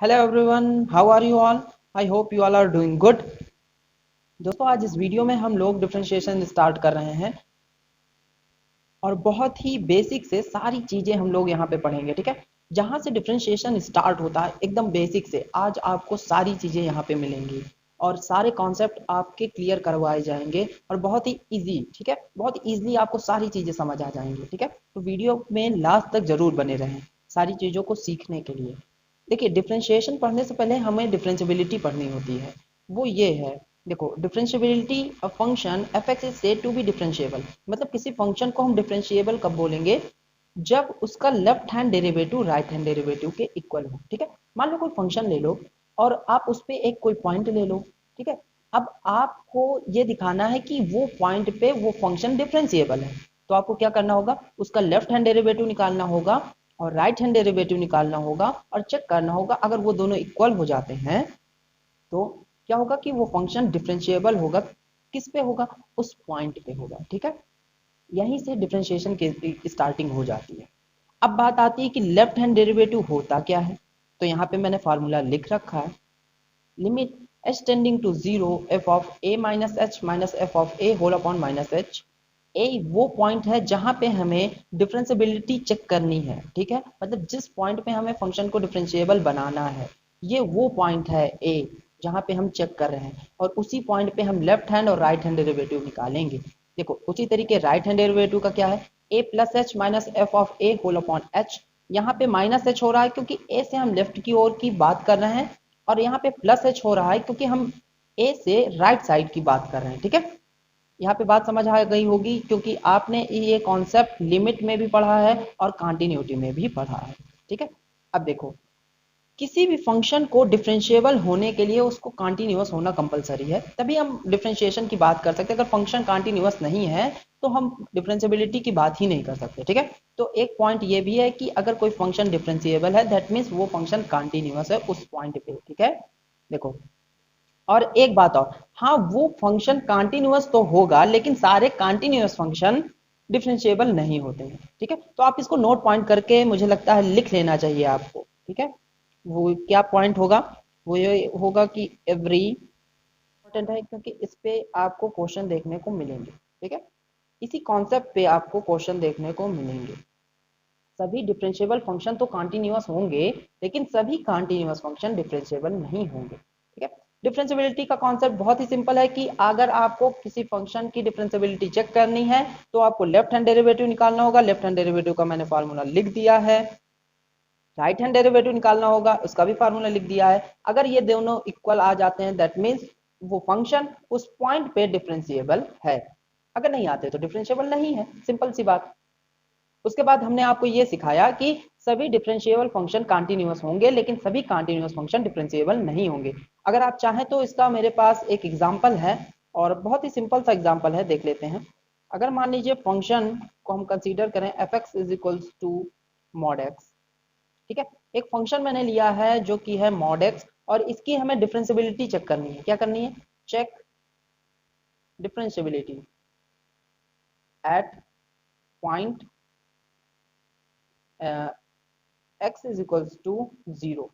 Hello everyone, how are you all? I hope you all are doing good. दोस्तों, आज इस video में हम लोग डिफरेंशिएशन स्टार्ट कर रहे हैं और बहुत ही बेसिक से सारी चीज़ें हम लोग यहाँ पे पढ़ेंगे। ठीक है, जहाँ से डिफरेंशिएशन स्टार्ट होता है एकदम बेसिक से, आज आपको सारी चीज़ें यहाँ पे मिलेंगी और सारे कॉन्सेप्ट आपके क्लियर करवाए जाएंगे और बहुत ही इजी। ठीक है, बहुत ईजिली आपको सारी चीज़ें समझ आ जाएंगी। ठीक है, तो वीडियो में लास्ट तक जरूर बने रहें सारी चीज़ों को सीखने के लिए। देखिए, डिफरेंशिएशन पढ़ने से पहले हमें डिफरेंशिएबिलिटी पढ़नी होती है। वो ये है, देखो, differentiability a function f x is said to be differentiable. मतलब किसी फंक्शन को हम डिफरेंशिएबल कब बोलेंगे? जब उसका left hand derivative right hand derivative के इक्वल हो। ठीक है, मान लो कोई फंक्शन ले लो और आप उस पर एक कोई पॉइंट ले लो। ठीक है, अब आपको ये दिखाना है कि वो पॉइंट पे वो फंक्शन डिफरेंशिएबल है। तो आपको क्या करना होगा? उसका लेफ्ट हैंड डेरिवेटिव निकालना होगा और राइट हैंड डेरिवेटिव निकालना होगा और चेक करना होगा। अगर वो दोनों इक्वल हो जाते हैं तो क्या होगा कि वो फंक्शन डिफरेंशिएबल होगा। किस पे होगा? उस पॉइंट पे होगा। ठीक है, यहीं से डिफरेंशिएशन की स्टार्टिंग हो जाती है। अब बात आती है कि लेफ्ट हैंड डेरिवेटिव होता क्या है। तो यहाँ पे मैंने फार्मूला लिख रखा है, limit h tending to zero f of a minus h minus f of a whole upon minus h. A वो पॉइंट है जहां पे हमें डिफरेंशिएबिलिटी चेक करनी है। ठीक है, मतलब जिस पॉइंट पे हमें फंक्शन को डिफरेंशिएबल बनाना है, ये वो पॉइंट है ए जहां पे हम चेक कर रहे हैं और उसी पॉइंट पे हम लेफ्ट हैंड और राइट हैंड डेरिवेटिव निकालेंगे। देखो, उसी तरीके राइट हैंड डेरिवेटिव का क्या है? A plus h minus f of a whole upon h. यहाँ पे माइनस एच हो रहा है क्योंकि ए से हम लेफ्ट की ओर की बात कर रहे हैं और यहाँ पे प्लस एच हो रहा है क्योंकि हम ए से राइट साइड की बात कर रहे हैं। ठीक है, यहाँ पे बात समझ आ गई होगी क्योंकि आपने ये कॉन्सेप्ट लिमिट में भी पढ़ा है और कंटिन्यूटी में भी पढ़ा है। ठीक है, अब देखो, किसी भी फंक्शन को डिफरेंशिएबल होने के लिए उसको कंटिन्यूअस होना कंपलसरी है, तभी हम डिफरेंशिएशन की बात कर सकते हैं। अगर फंक्शन कंटिन्यूअस नहीं है तो हम डिफरेंशिएबिलिटी की बात ही नहीं कर सकते। ठीक है, तो एक पॉइंट ये भी है कि अगर कोई फंक्शन डिफरेंशिएबल है दैट मीन्स वो फंक्शन कंटिन्यूअस है उस पॉइंट पे। ठीक है, देखो, और एक बात और, हाँ, वो फंक्शन कंटिन्यूअस तो होगा लेकिन सारे कंटिन्यूअस फंक्शन डिफरेंशिएबल नहीं होते हैं। ठीक है, तो आप इसको नोट पॉइंट करके मुझे लगता है लिख लेना चाहिए आपको। ठीक है, वो क्या पॉइंट होगा? वो ये होगा कि एवरी इम्पोर्टेंट है क्योंकि इस पे आपको क्वेश्चन देखने को मिलेंगे। ठीक है, इसी कॉन्सेप्ट पे आपको क्वेश्चन देखने को मिलेंगे। सभी डिफरेंशिएबल फंक्शन तो कंटिन्यूअस होंगे लेकिन सभी कंटिन्यूअस फंक्शन डिफरेंशिएबल नहीं होंगे। ठीक है, डिफरेंशिएबिलिटी का कॉन्सेप्ट बहुत ही सिंपल है कि अगर आपको किसी फंक्शन की डिफरेंशिएबिलिटी चेक करनी है तो आपको लेफ्ट हैंड डेरिवेटिव निकालना होगा। लेफ्ट हैंड डेरिवेटिव का मैंने फार्मूला लिख दिया है। राइट हैंड डेरिवेटिव निकालना होगा, उसका भी फार्मूला लिख दिया है। अगर ये दोनों इक्वल आ जाते हैं दैट मीन्स वो फंक्शन उस पॉइंट पे डिफरेंशिएबल है। अगर नहीं आते तो डिफरेंशिएबल नहीं है, सिंपल सी बात। उसके बाद हमने आपको ये सिखाया कि सभी डिफरेंशिएबल फंक्शन कंटिन्यूअस होंगे लेकिन सभी कंटिन्यूअस फंक्शन डिफरेंशिएबल नहीं होंगे। अगर आप चाहें तो इसका मेरे पास एक एग्जांपल है और बहुत ही सिंपल सा एग्जांपल है, देख लेते हैं। अगर मान लीजिए फंक्शन को हम कंसीडर करें f x is equals to mod x. ठीक है, एक फंक्शन मैंने लिया है जो कि है मॉड एक्स और इसकी हमें डिफरेंशिएबिलिटी चेक करनी है। क्या करनी है? Check differentiability at point x is equals to zero.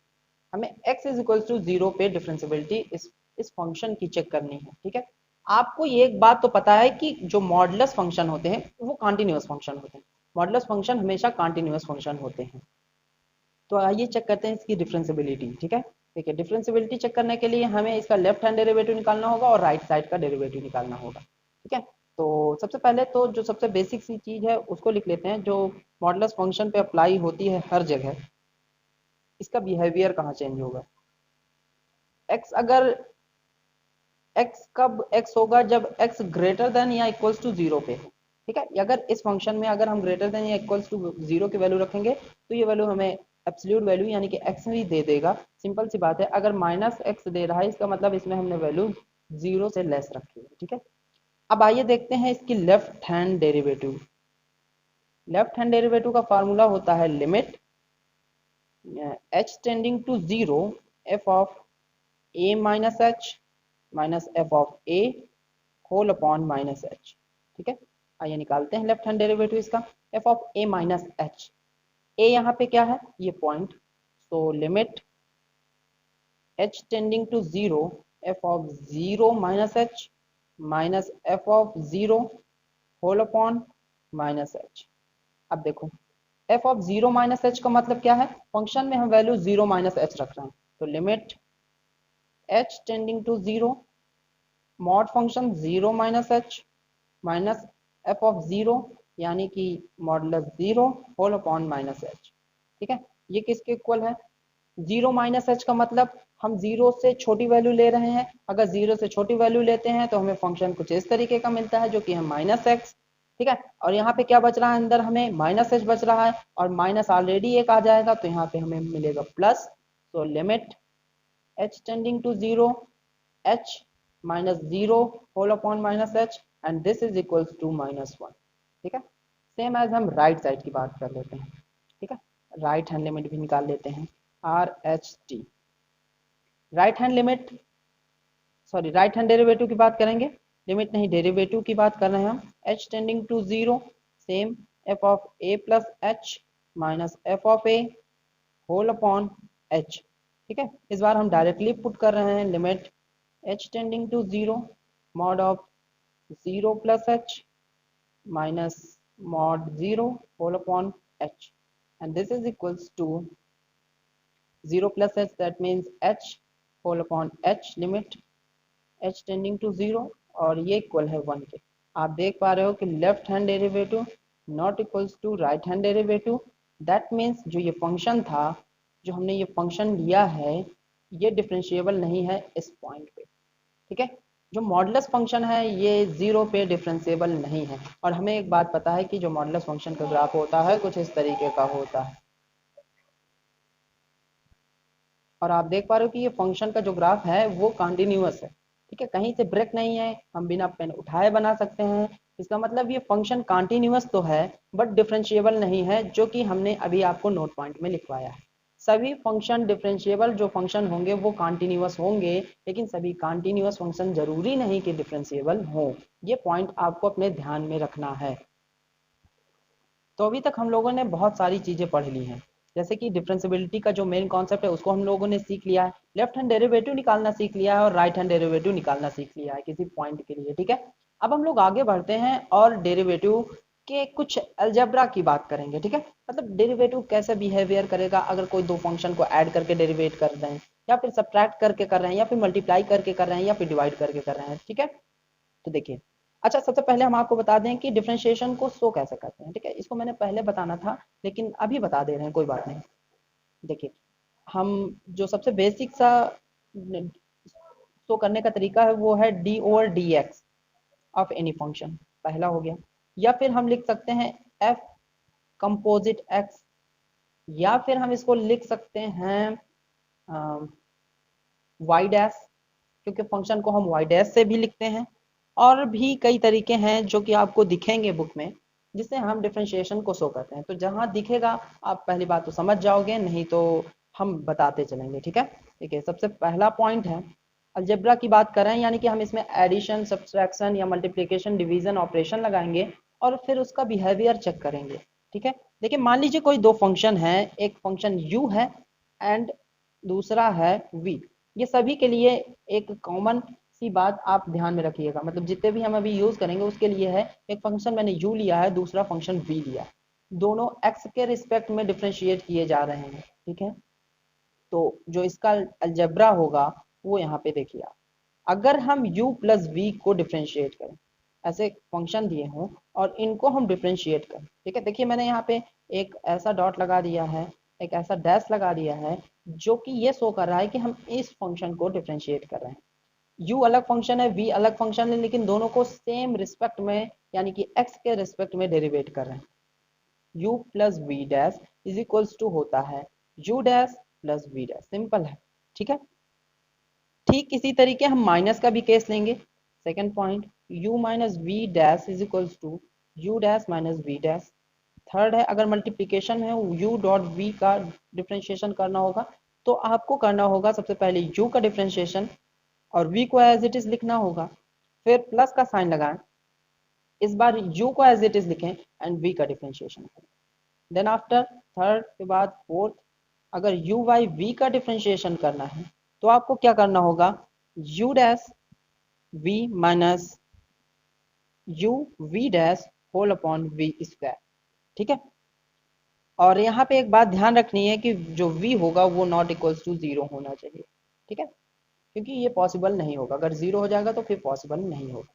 हमें x is equals to zero पे डिफरेंशिएबिलिटी इस फंक्शन की चेक करनी है। ठीक है, आपको ये एक बात तो पता है कि जो मॉडुलस फंक्शन होते हैं वो कंटिन्यूअस फंक्शन होते हैं। मॉडुलस फंक्शन हमेशा कंटिन्यूअस फंक्शन होते हैं। तो आइए चेक करते हैं इसकी डिफरेंशिएबिलिटी। ठीक है, देखिए, डिफरेंशिएबिलिटी चेक करने के लिए हमें इसका लेफ्ट हैंड डेरिवेटिव निकालना होगा और राइट साइड का डेरिवेटिव निकालना होगा। ठीक है, तो सबसे पहले तो जो सबसे बेसिक सी चीज है उसको लिख लेते हैं जो मॉडुलस फंक्शन पे अप्लाई होती है हर जगह। इसका बिहेवियर कहाँ चेंज होगा? x अगर x कब x होगा? जब x ग्रेटर देन या इक्वल्स टू जीरो पे हो। ठीक है, अगर इस फंक्शन में अगर हम ग्रेटर देन या इक्वल्स टू जीरो की वैल्यू रखेंगे तो ये वैल्यू हमें एब्सोल्यूट वैल्यू यानी कि x ही दे देगा। सिंपल सी बात है, अगर माइनस एक्स दे रहा है इसका मतलब इसमें हमने वैल्यू जीरो से लेस रखी है। ठीक है, अब आइए देखते हैं इसकी left hand derivative. Left hand derivative का फार्मूला होता है limit h tending to zero f of a minus h minus f of a whole upon minus h. ठीक है, आइए निकालते हैं लेफ्ट हैंड डेरिवेटिव इसका। F of a minus h, a यहाँ पे क्या है? ये point. So limit h tending to 0 f of 0 minus h minus f of 0 whole upon minus h। अब देखो f ऑफ 0 माइनस h का मतलब क्या है, फंक्शन में हम वैल्यू 0 माइनस h रख रहे हैं, तो limit h tending to 0 mod function 0 minus h minus f of 0 यानी कि modulus 0 whole upon minus h। ठीक है, ये किसके इक्वल है, 0 माइनस h का मतलब हम 0 से छोटी वैल्यू ले रहे हैं, अगर 0 से छोटी वैल्यू लेते हैं तो हमें फंक्शन कुछ इस तरीके का मिलता है जो कि है माइनस एक्स। ठीक है, और यहाँ पे क्या बच रहा है, अंदर हमें माइनस एच बच रहा है और माइनस ऑलरेडी एक आ जाएगा तो यहाँ पे हमें मिलेगा प्लस। तो limit h tending to 0 h minus 0 whole upon minus h and this is equals to minus 1। ठीक है, सेम एज हम राइट साइड की बात कर लेते हैं। ठीक है, राइट हैंड लिमिट भी निकाल लेते हैं, R H T right hand limit, sorry right hand derivative की बात करेंगे, लिमिट नहीं डेरिवेटिव की बात कर रहे हैं हम। h tending to 0 same f of a plus h minus f of a whole upon h। ठीक है, इस बार हम डायरेक्टली पुट कर रहे हैं limit h tending to 0 mod of 0 plus h minus mod 0 whole upon h and this is equals to 0 plus h, that means h whole upon h limit h tending to 0 और ये equal है 1 के। आप देख पा रहे हो कि left hand derivative not equals to right hand derivative, that means जो ये फंक्शन था, जो हमने ये फंक्शन लिया है, ये डिफरेंशिएबल नहीं है इस पॉइंट पे। ठीक है, जो मॉडुलस फंक्शन है ये 0 पे डिफरेंशिएबल नहीं है, और हमें एक बात पता है कि जो मॉडुलस फंक्शन का ग्राफ होता है कुछ इस तरीके का होता है, और आप देख पा रहे हो कि ये फंक्शन का जो ग्राफ है वो कंटिन्यूअस है। ठीक है, कहीं से ब्रेक नहीं है, हम बिना पेन उठाए बना सकते हैं। इसका मतलब ये फंक्शन कंटिन्यूअस तो है बट डिफरेंशिएबल नहीं है, जो कि हमने अभी आपको नोट पॉइंट में लिखवाया है। सभी फंक्शन डिफरेंशिएबल जो फंक्शन होंगे वो कंटिन्यूअस होंगे, लेकिन सभी कंटिन्यूअस फंक्शन जरूरी नहीं कि डिफरेंशिएबल हो। ये पॉइंट आपको अपने ध्यान में रखना है। तो अभी तक हम लोगों ने बहुत सारी चीज़ें पढ़ ली हैं, जैसे कि डिफरेंशिबिलिटी का जो मेन कॉन्सेप्ट है उसको हम लोगों ने सीख लिया है, लेफ्ट हैंड डेरिवेटिव निकालना सीख लिया है और राइट हैंड डेरिवेटिव निकालना सीख लिया है किसी पॉइंट के लिए। ठीक है, अब हम लोग आगे बढ़ते हैं और डेरिवेटिव के कुछ अलजेब्रा की बात करेंगे। ठीक है, मतलब डेरिवेटिव कैसे बिहेवियर करेगा अगर कोई दो फंक्शन को ऐड करके डेरिवेट कर रहे हैं, या फिर सब्ट्रैक्ट करके कर रहे हैं, या फिर मल्टीप्लाई करके कर रहे हैं, या फिर डिवाइड करके कर रहे हैं। ठीक है, तो देखिए, अच्छा सबसे पहले हम आपको बता दें कि डिफरेंशिएशन को शो कैसे करते हैं। ठीक है, इसको मैंने पहले बताना था लेकिन अभी बता दे रहे हैं, कोई बात नहीं। देखिए, हम जो सबसे बेसिक सा शो करने का तरीका है वो है D over d x of any function, पहला हो गया। या फिर हम लिख सकते हैं एफ कंपोजिट एक्स, या फिर हम इसको लिख सकते हैं वाई डैश, क्योंकि फंक्शन को हम वाई डैश से भी लिखते हैं। और भी कई तरीके हैं जो कि आपको दिखेंगे बुक में, जिससे हम डिफरेंशिएशन को शो करते हैं। तो जहां दिखेगा आप पहली बात तो समझ जाओगे, नहीं तो हम बताते चलेंगे। ठीक है, देखिए सबसे पहला पॉइंट है अलजेब्रा की बात कर रहे हैं, यानी कि हम इसमें एडिशन, सब्सट्रैक्शन या मल्टीप्लिकेशन, डिवीजन ऑपरेशन लगाएंगे और फिर उसका बिहेवियर चेक करेंगे। ठीक है, देखिए मान लीजिए कोई दो फंक्शन है, एक फंक्शन u है एंड दूसरा है v। ये सभी के लिए एक कॉमन सी बात आप ध्यान में रखिएगा, मतलब जितने भी हम अभी यूज करेंगे उसके लिए है, एक फंक्शन मैंने u लिया है, दूसरा फंक्शन v लिया है, दोनों x के रिस्पेक्ट में डिफरेंशिएट किए जा रहे हैं। ठीक है, तो जो इसका अलजेब्रा होगा वो यहाँ पे देखिए आप, अगर हम u प्लस v को डिफरेंशिएट करें, ऐसे फंक्शन दिए हों और इनको हम डिफरेंशिएट करें। ठीक है, देखिए मैंने यहाँ पे एक ऐसा डॉट लगा दिया है, एक ऐसा डैश लगा दिया है, जो कि ये शो कर रहा है कि हम इस फंक्शन को डिफरेंशिएट कर रहे हैं। u अलग फंक्शन है, v अलग फंक्शन है, लेकिन दोनों को सेम रिस्पेक्ट में यानी कि x के रिस्पेक्ट में डेरिवेट कर रहे हैं। u plus v dash is equals to होता है u dash plus v dash, simple है। ठीक है, ठीक इसी तरीके हम माइनस का भी केस लेंगे। Second point, u minus v dash is equals to u dash minus v dash. Third है, अगर मल्टीप्लिकेशन है u डॉट v का डिफरेंशिएशन करना होगा तो आपको करना होगा सबसे पहले u का डिफरेंशिएशन और v को एज इट इज लिखना होगा, फिर प्लस का साइन लगाएं, इस बार u को एज इट इज लिखें एंड v का डिफरेंशिएशन करें। देन आफ्टर थर्ड के बाद फोर्थ, अगर u बाई v का डिफरेंशिएशन करना है तो आपको क्या करना होगा, u dash v minus u v dash whole upon v square, ठीक है। और यहाँ पे एक बात ध्यान रखनी है कि जो v होगा वो नॉट इक्वल्स टू 0 होना चाहिए, ठीक है, क्योंकि ये पॉसिबल नहीं होगा, अगर 0 हो जाएगा तो फिर पॉसिबल नहीं होगा।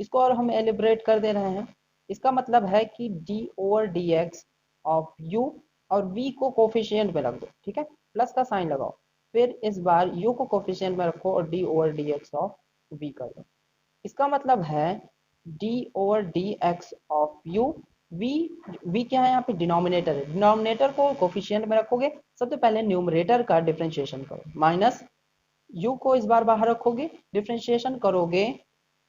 इसको और हम एलिब्रेट कर दे रहे हैं। इसका मतलब है कि d over d x of u और v को कोफिशिएंट में रख दो, ठीक है, प्लस का साइन लगाओ, फिर इस बार u को कोफिशिएंट में रखो और d over d x of v कर दो। इसका मतलब है d over d x of u, v क्या है यहाँ पे, डिनोमिनेटर है, डिनोमिनेटर को कोफिशिएंट में रखोगे, सबसे पहले न्यूमरेटर का डिफरेंशिएशन करो, माइनस u को इस बार बाहर रखोगे, डिफरेंशिएशन करोगे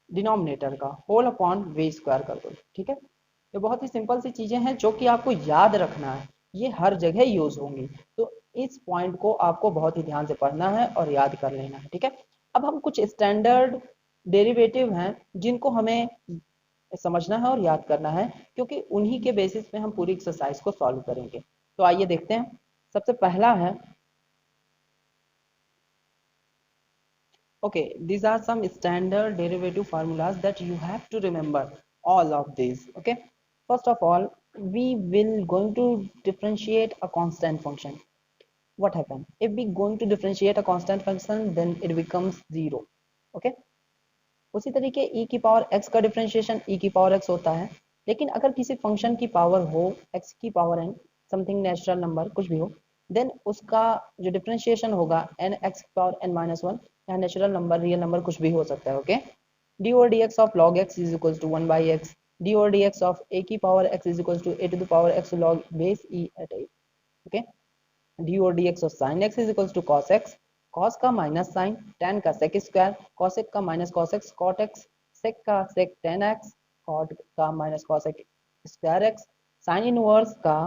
डिनोमिनेटर का, होल अपॉन वी स्क्वायर कर दो, ठीक है। ये बहुत ही सिंपल सी चीजें हैं जो कि आपको याद रखना है, ये हर जगह यूज होंगी, तो इस पॉइंट को आपको बहुत ही ध्यान से पढ़ना है और याद कर लेना है, ठीक है। अब हम कुछ स्टैंडर्ड डेरिवेटिव हैं जिनको हमें समझना है और याद करना है, क्योंकि उन्हीं के बेसिस पे हम पूरी एक्सरसाइज को सॉल्व करेंगे। तो आइए देखते हैं। सबसे पहला है, okay, these are some standard derivative formulas that you have to remember all of these, okay. First of all, we will going to differentiate a constant function. What happen if we going to differentiate a constant function, then it becomes 0, okay. उसी तरीके e की power x का differentiation e की power x होता है, लेकिन अगर किसी फंक्शन की पावर हो x की power n, something natural number कुछ भी हो, देन उसका जो डिफरेंशिएशन होगा n x की पावर n माइनस वन, या नेचुरल नंबर, रियल नंबर कुछ भी हो सकता है, okay. d over d x of log x is equal to 1 by x, d over d x of a की power x is equal to a to the power x log base e at a, okay. d over d x of sine x is equal to cos x, cos का minus sign, tan का sec square, cosec का minus cos x, cot x, sec का sec tan x, cot का minus cos x square x, sine inverse का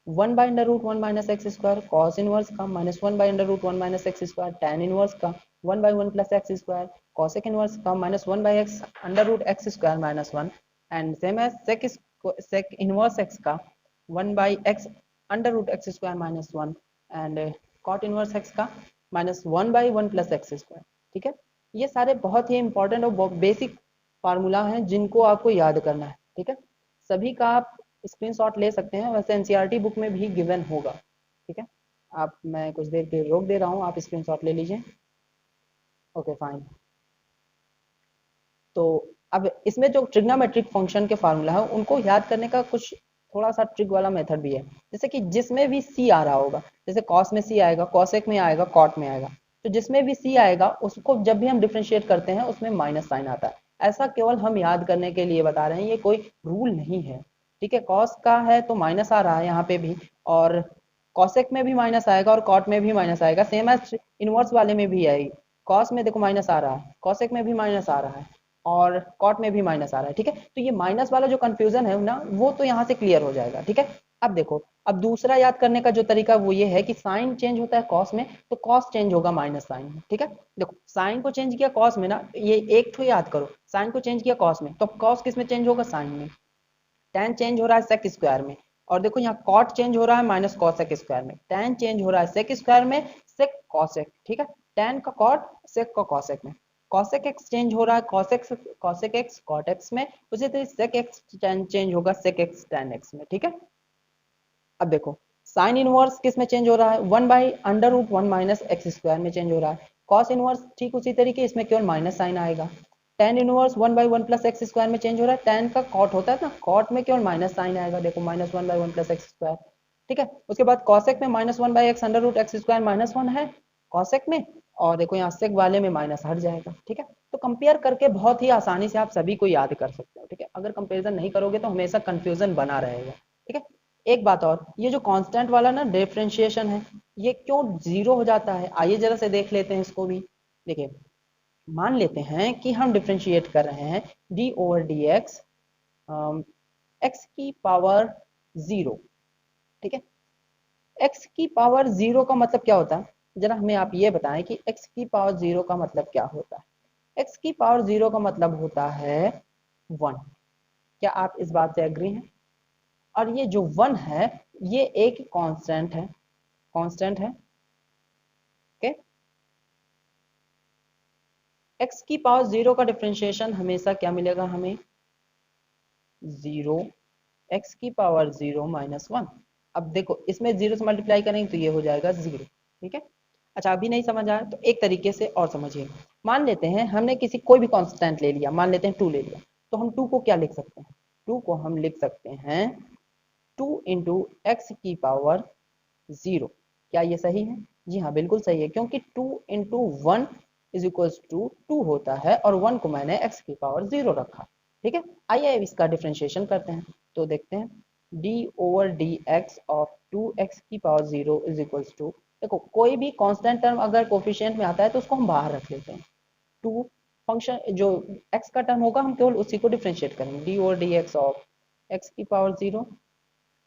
1 by under root 1 minus x square, cos inverse का minus 1 by under root 1 minus x square, tan inverse का 1 by 1 plus x square, cosec inverse का minus 1 by x under root x square minus 1, and same as sec inverse x का 1 by x under root x square minus 1, and cot inverse x का minus 1 by 1 plus x square, ठीक है। ये सारे बहुत ही important और basic formula हैं जिनको आपको याद करना है, ठीक है। सभी का आप स्क्रीनशॉट ले सकते हैं, वैसे एनसीईआरटी बुक में भी गिवन होगा, ठीक है। आप, मैं कुछ देर के लिए रोक दे रहा हूँ, आप स्क्रीनशॉट ले लीजिए, ओके फाइन। तो अब इसमें जो ट्रिग्नोमेट्रिक फंक्शन के फार्मूला है उनको याद करने का कुछ थोड़ा सा ट्रिक वाला मेथड भी है, जैसे कि जिसमें भी सी आ रहा होगा, जैसे कॉस में सी आएगा, कॉसेक में आएगा, कॉट में आएगा, तो जिसमें भी सी आएगा उसको जब भी हम डिफ्रेंशिएट करते हैं उसमें माइनस साइन आता है। ऐसा केवल हम याद करने के लिए बता रहे हैं, ये कोई रूल नहीं है, ठीक है। कॉस का है तो माइनस आ रहा है यहाँ पे भी, और कॉसेक में भी माइनस आएगा और कॉट में भी माइनस आएगा, सेम एज इनवर्स वाले में भी आएगी। कॉस में देखो माइनस आ रहा है, कॉसेक में भी माइनस आ रहा है, और कॉट में भी माइनस आ रहा है, ठीक है। तो ये माइनस वाला जो कंफ्यूजन है ना, वो तो यहाँ से क्लियर हो जाएगा, ठीक है। अब देखो, अब दूसरा याद करने का जो तरीका वो ये है कि साइन चेंज होता है कॉस में, तो कॉस चेंज होगा माइनस साइन में, ठीक है। देखो साइन को चेंज किया कॉस में ना, ये एक तो याद करो, साइन को चेंज किया कॉस में, तो कॉस किस में चेंज होगा, साइन में। tan चेंज हो रहा है सेक स्क्वायर में, और देखो यहाँ कॉट चेंज हो रहा है माइनस कॉसेक स्क्वायर में, tan चेंज हो रहा है सेक स्क्वायर में, सेक कॉसेक, ठीक है। tan का कॉट, सेक का कॉसेक में, कॉसेक एक्स चेंज हो रहा है कॉसेक एक्स कॉट एक्स में, उसी तरह सेक एक्स चेंज होगा सेक एक्स tan एक्स में, ठीक है। अब देखो साइन इनवर्स किस में चेंज हो रहा है, 1 by under root 1 minus x square में चेंज हो रहा है। कॉस इनवर्स ठीक उसी तरीके, इसमें केवल माइनस साइन आएगा। tan inverse 1 by 1 plus x square में चेंज हो रहा है, tan का कॉट होता है ना, कॉट में केवल माइनस साइन आएगा, देखो minus 1 by 1 plus x square, ठीक है। उसके बाद कॉसेक में minus 1 by x under root x square minus 1 है कॉसेक में, और देखो यहाँ सेक वाले में माइनस हट जाएगा, ठीक है। तो कंपेयर करके बहुत ही आसानी से आप सभी को याद कर सकते हो, ठीक है। अगर कंपेरिजन नहीं करोगे तो हमेशा कंफ्यूजन बना रहेगा, ठीक है। एक बात और, ये जो कांस्टेंट वाला ना डिफरेंशिएशन है, ये क्यों जीरो हो जाता है, आइए जरा से देख लेते हैं इसको भी। देखिए, मान लेते हैं कि हम डिफरेंशिएट कर रहे हैं D over d x, x की पावर 0, ठीक है। एक्स की पावर 0 का मतलब क्या होता है, जरा हमें आप ये बताएं कि एक्स की पावर 0 का मतलब क्या होता है। एक्स की पावर 0 का मतलब होता है 1, क्या आप इस बात से एग्री हैं। और ये जो 1 है ये एक कांस्टेंट है, कांस्टेंट है, ओके। x की पावर 0 का डिफरेंशिएशन हमेशा क्या मिलेगा हमें, 0, x की पावर 0 माइनस 1। अब देखो इसमें 0 से मल्टीप्लाई करेंगे तो ये हो जाएगा 0, ठीक है। अच्छा अभी नहीं समझ आया तो एक तरीके से और समझिए। मान लेते हैं हमने किसी कोई भी कांस्टेंट ले लिया, मान लेते हैं 2 ले लिया, तो हम 2 को क्या लिख सकते हैं, 2 को हम लिख सकते हैं 2 इंटू एक्स की पावर 0। क्या ये सही है? जी हाँ बिल्कुल सही है, क्योंकि 2 इंटू 1 इज इक्वल्स टू 2 होता है और 1 को मैंने x की पावर 0 रखा, ठीक है। आइए अब इसका डिफरेंशिएशन करते हैं, तो देखते हैं d over d x of 2x की पावर 0 इज इक्वल्स टू, देखो कोई भी कांस्टेंट टर्म अगर कोफिशिएंट में आता है तो उसको हम बाहर रख लेते हैं, 2 फंक्शन जो x का टर्म होगा हम केवल उसी को डिफरेंशिएट करेंगे, d over d x of x की पावर 0,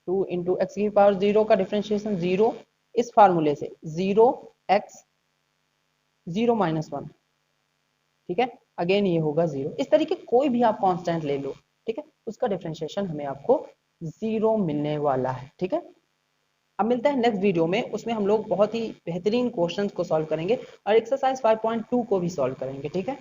2 इंटू एक्स की पावर 0 का डिफरेंशिएशन 0 इस फार्मूले से 0x 0 माइनस 1, ठीक है। अगेन ये होगा 0। इस तरीके कोई भी आप कांस्टेंट ले लो, ठीक है, उसका डिफरेंशिएशन हमें आपको 0 मिलने वाला है, ठीक है। अब मिलता है नेक्स्ट वीडियो में, उसमें हम लोग बहुत ही बेहतरीन क्वेश्चंस को सॉल्व करेंगे और एक्सरसाइज 5.2 को भी सॉल्व करेंगे, ठीक है।